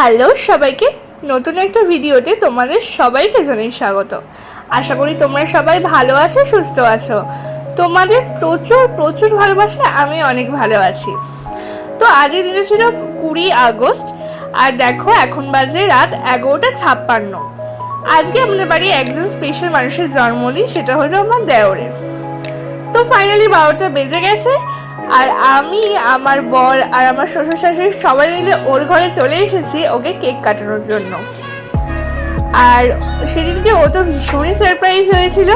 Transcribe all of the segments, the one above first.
Hello সবাইকে, নতুন একটা ভিডিওতে তোমাদের সবাইকে জানাই স্বাগত। আশা করি তোমরা সবাই ভালো আছো, সুস্থ আছো। তোমাদের প্রচুর প্রচুর ভালোবাসায় আমি অনেক ভালো আছি। তো আজকের দিনে ছিল 20 আগস্ট, আর দেখো এখন বাজে রাত 11:56। আজকে আমাদের বাড়ি একজন স্পেশাল মানুষের জন্মদিন, সেটা হলো আমার দেওরের। তো ফাইনালি 12টা বেজে গেছে, আর আমি, আমার বর আর আমার শ্বশুর শাশুড়ি সবাই মিলে ওর ঘরে চলে এসেছি ওকে কেক কাটানোর জন্য। আর সেদিনকে ও তো ভীষণই সারপ্রাইজ হয়েছিল।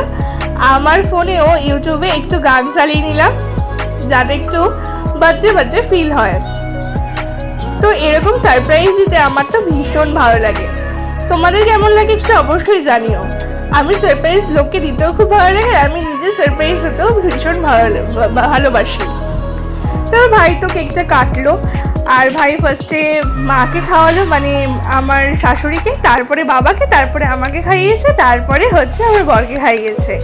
আমার ফোনেও ইউটিউবে একটু গান চালিয়ে নিলাম যাতে একটু বার্থডে ফিল হয়। তো এরকম সারপ্রাইজ দিতে আমার তো ভীষণ ভালো লাগে। তোমাদের কেমন লাগে একটু অবশ্যই জানিও। আমি সারপ্রাইজ লোককে দিতেও খুব ভালো লাগে, আমি নিজে সারপ্রাইজ হতেও ভীষণ ভালোবাসি। তারপর ভাই তো কেকটা কাটলো, আর ভাই ফার্স্টে মাকে খাওয়ালো, মানে আমার শাশুড়িকে, তারপরে বাবাকে, তারপরে আমাকে খাইয়েছে, তারপরে হচ্ছে আমার বরকে খাইয়েছে।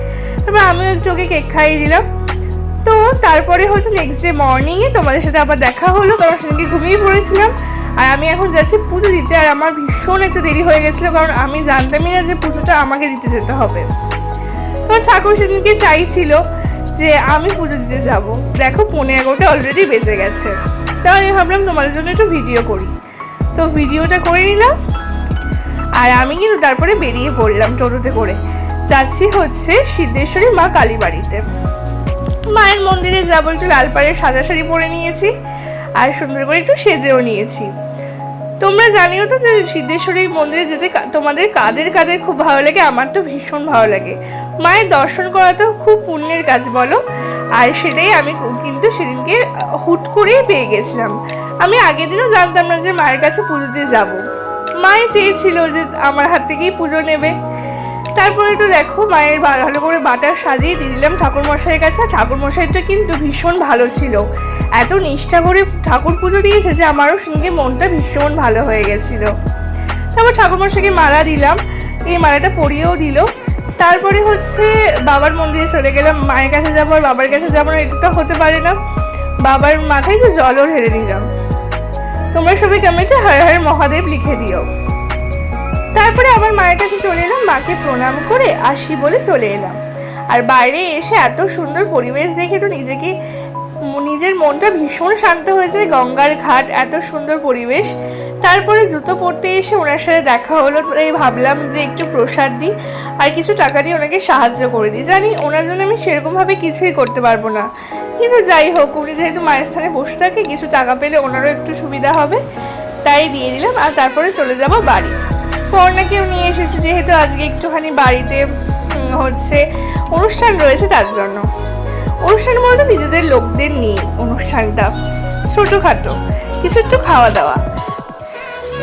তারপর আমিও একটু ওকে কেক খাইয়ে দিলাম। তো তারপরে হচ্ছে নেক্সট ডে মর্নিংয়ে তোমাদের সাথে আবার দেখা হলো, কারণ সেদিনকে ঘুমিয়ে পড়েছিলাম। আর আমি এখন যাচ্ছি পুজো দিতে, আর আমার ভীষণ একটা দেরি হয়ে গেছিলো, কারণ আমি জানতামই না যে পুজোটা আমাকে দিতে যেতে হবে। তো ঠাকুর সেদিনকে চাইছিল যে আমি পুজো দিতে যাব। দেখো 11:15 অলরেডি বেজে গেছে। তাই আমি ভাবলাম তোমাদের জন্য একটু ভিডিও করি। তো ভিডিওটা করে নিলাম, আর আমি কিন্তু তারপরে বেরিয়ে পড়লাম টোটোতে করে। যাচ্ছি হচ্ছে সিদ্ধেশ্বরী মা কালীবাড়িতে। মায়ের মন্দিরে যাবো, একটু লাল পাড়ের সাদা শাড়ি পরে নিয়েছি, আর সুন্দর করে একটু সেজেও নিয়েছি। তোমরা জানিও তো যে সিদ্ধেশ্বরী মন্দিরে যেতে তোমাদের কাদের কাদের খুব ভালো লাগে। আমার তো ভীষণ ভালো লাগে। মায়ের দর্শন করা তো খুব পুণ্যের কাজ বলো, আর সেটাই আমি কিন্তু সেদিনকে হুট করেই পেয়ে গেছিলাম। আমি আগের দিনও জানতাম না যে মায়ের কাছে পুজো দিয়ে যাবো। মায়ে চেয়েছিল যে আমার হাত থেকেই পুজো নেবে। তারপরে তো দেখো মায়ের ভালো করে বাটার সাজিয়ে দিয়ে দিলাম ঠাকুরমশাইয়ের কাছে। ঠাকুরমশাইটা কিন্তু ভীষণ ভালো ছিল, এত নিষ্ঠা করে ঠাকুর পুজো দিয়েছে যে আমারও সঙ্গে মনটা ভীষণ ভালো হয়ে গেছিল। তারপর ঠাকুরমশাইকে মালা দিলাম, এই মালাটা পরিয়েও দিল। তারপরে হচ্ছে বাবার মন্দিরে চলে গেলাম। মায়ের কাছে যাবো আর বাবার কাছে যাবো না, এটা তো হতে পারে না। বাবার মাথায় তো জলও ঢেলে দিলাম। তোমরা সবাই কমেন্টে হর হর মহাদেব লিখে দিও। তারপরে আবার মায়ের কাছে চলে এলাম, মাকে প্রণাম করে আসি বলে চলে এলাম। আর বাইরে এসে এত সুন্দর পরিবেশ দেখে তো নিজের মনটা ভীষণ শান্ত হয়েছে। গঙ্গার ঘাট, এত সুন্দর পরিবেশ। তারপরে জুতো পরতে এসে ওনার সাথে দেখা হলো, তাই ভাবলাম যে একটু প্রসাদ দিই আর কিছু টাকা দিয়ে ওনাকে সাহায্য করে দিই। জানি ওনার জন্য আমি সেরকমভাবে কিছুই করতে পারবো না, কিন্তু যাই হোক, উনি যেহেতু মায়ের স্থানে বসে থাকে, কিছু টাকা পেলে ওনারও একটু সুবিধা হবে, তাই দিয়ে দিলাম। আর তারপরে চলে যাব বাড়ি। পর্ণাকেও নিয়ে এসেছি, যেহেতু আজকে একটুখানি বাড়িতে হচ্ছে অনুষ্ঠান রয়েছে, তার জন্য। অনুষ্ঠান বলতে নিজেদের লোকদের নিয়ে অনুষ্ঠানটা, ছোটোখাটো কিছু একটু খাওয়া দাওয়া।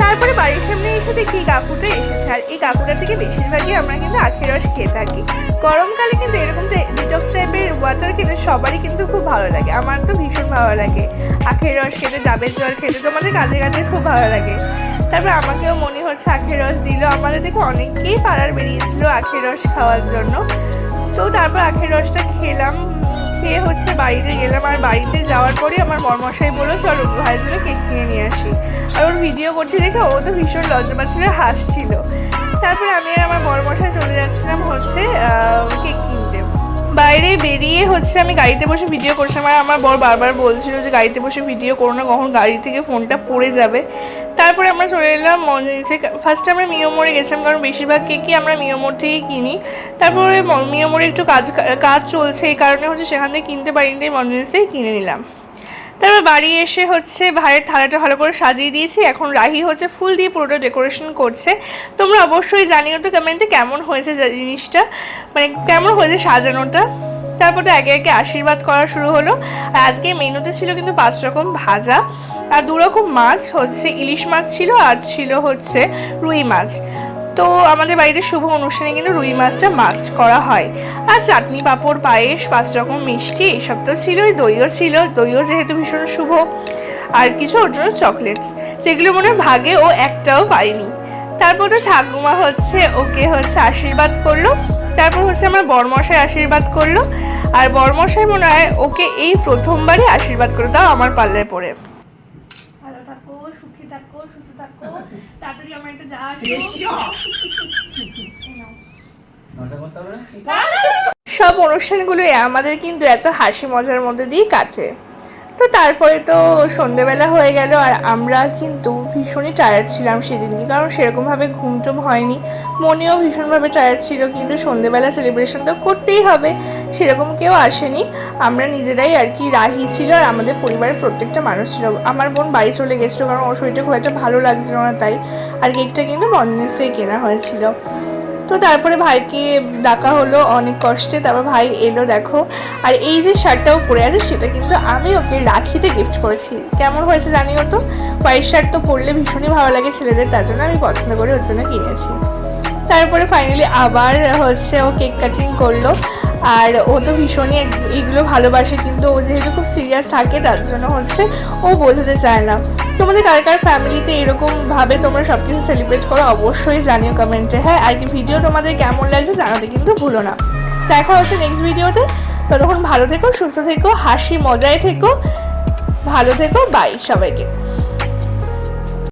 তারপরে বাড়ির সামনে এসে দেখি কাকুটা এসেছে, আর এই কাকুটা থেকে বেশিরভাগই আমরা কিন্তু আখের রস খেয়ে থাকি। গরমকালে কিন্তু এরকম ডিটক্স টাইপের ওয়াটার খেতে সবারই কিন্তু খুব ভালো লাগে। আমার তো ভীষণ ভালো লাগে আখের রস খেতে, ডাবের জল খেতে। তোমাদের কাঁদে কাঁদে খুব ভালো লাগে। তারপর আমাকেও মনে হচ্ছে আখের রস দিল। আমাদের দেখে অনেকেই পাড়ার বেরিয়েছিল আখের রস খাওয়ার জন্য। তো তারপর আখের রসটা খেলাম, খেয়ে হচ্ছে বাড়িতে গেলাম। আর বাড়িতে যাওয়ার পরে আমার বরমশাই বললো চলো ভাইয়ের জন্য কেক কিনে নিয়ে আসি। আর ওর ভিডিও করছি দেখে ও তো ভীষণ লজ্জা পাচ্ছিল, হাসছিল। তারপরে আমি আর আমার বরমশাই চলে যাচ্ছিলাম হচ্ছে কেক কিনতে। বাইরে বেরিয়ে হচ্ছে আমি গাড়িতে বসে ভিডিও করছিলাম, আর আমার বর বারবার বলছিল যে গাড়িতে বসে ভিডিও করো না, কখন গাড়ি থেকে ফোনটা পড়ে যাবে। তারপরে আমরা চলে এলাম মঞ্জুরিসে। ফার্স্টে আমরা মিয়োমোড়ে গেছিলাম, কারণ বেশিরভাগ কেকই আমরা মিয়োমোড় থেকেই কিনি। তারপরে মিয়োমোড়ে একটু কাজ চলছে, এই কারণে হচ্ছে সেখান থেকে কিনতে পারিনি, তাই মঞ্জুরিসেই কিনে নিলাম। তারপর বাড়ি এসে হচ্ছে ভাইয়ের থালাটা ভালো করে সাজিয়ে দিয়েছি। এখন রাহি হচ্ছে ফুল দিয়ে পুরোটা ডেকোরেশন করছে। তোমরা অবশ্যই জানিও তো কমেন্টে কেমন হয়েছে জিনিসটা, মানে কেমন হয়েছে সাজানোটা। তারপরে একে একে আশীর্বাদ করা শুরু হলো। আর আজকে মেনুতে ছিল কিন্তু 5 রকম ভাজা, আর 2 রকম মাছ, হচ্ছে ইলিশ মাছ ছিল, আর ছিল হচ্ছে রুই মাছ। তো আমাদের বাড়িতে শুভ অনুষ্ঠানে কিন্তু রুই মাছটা মাস্ট করা হয়। আর চাটনি, পাঁপড়, পায়েস, 5 রকম মিষ্টি, এইসব তো ছিলই। দইও ছিল, দইও যেহেতু ভীষণ শুভ। আর কিছু ওর জন্য চকলেটস, যেগুলো মনে হয় ভাগে ও একটাও পায়নি। তারপর তো ঠাকুমা হচ্ছে ওকে হচ্ছে আশীর্বাদ করলো। তারপর হচ্ছে আমার বরমশাই আশীর্বাদ করলো, আর বরমশাই মনে হয় ওকে এই প্রথমবারই আশীর্বাদ করলো, তাও আমার পাল্লায় পড়ে। ভালো থাকো, সুখী থাকো, সুস্থ থাকো। তাড়াতাড়ি আমার একটা যা সব অনুষ্ঠানগুলোই আমাদের কিন্তু এত হাসি মজার মধ্যে দিয়ে কাটে। তো তারপরে তো সন্ধেবেলা হয়ে গেল, আর আমরা কিন্তু ভীষণই টায়ার্ড ছিলাম সেদিনকে, কারণ সেরকমভাবে ঘুমটুম হয়নি, মনেও ভীষণভাবে টায়ার্ড ছিল। কিন্তু সন্ধেবেলা সেলিব্রেশন তো করতেই হবে, সেরকম কেউ আসেনি, আমরা নিজেরাই আর কি। রাহি ছিল আর আমাদের পরিবারের প্রত্যেকটা মানুষ ছিল। আমার বোন বাড়ি চলে গেছিলো কারণ ওর শরীরটা খুব একটা ভালো লাগছিল না তাই। আর কেকটা কিন্তু মর্নিংস থেকে কেনা হয়েছিল। তো তারপরে ভাইকে ডাকা হলো অনেক কষ্টে, তারপর ভাই এলো দেখো। আর এই যে শার্টটাও পরে আছে সেটা কিন্তু আমি ওকে রাখিতে গিফট করেছি। কেমন হয়েছে জানিও তো। হোয়াইট শার্ট তো পরলে ভীষণই ভালো লাগে ছেলেদের, তার জন্য আমি পছন্দ করে ওর জন্য কিনেছি। তারপরে ফাইনালি আবার হচ্ছে ও কেক কাটিং করলো। আর ও তো ভীষণই এইগুলো ভালোবাসে, কিন্তু ও যেহেতু খুব সিরিয়াস থাকে তার জন্য হচ্ছে ও বোঝাতে চায় না। তোমাদের কার কার ফ্যামিলিতে এরকমভাবে তোমরা সব কিছু সেলিব্রেট করো অবশ্যই জানিও কমেন্টে। হ্যাঁ, আর কি ভিডিও তোমাদের কেমন লাগছে জানাতে কিন্তু ভুলো না। দেখা হচ্ছে নেক্সট ভিডিওতে। ততক্ষণ ভালো থেকো, সুস্থ থেকো, হাসি মজায় থেকো, ভালো থেকো, বাই সবাইকে।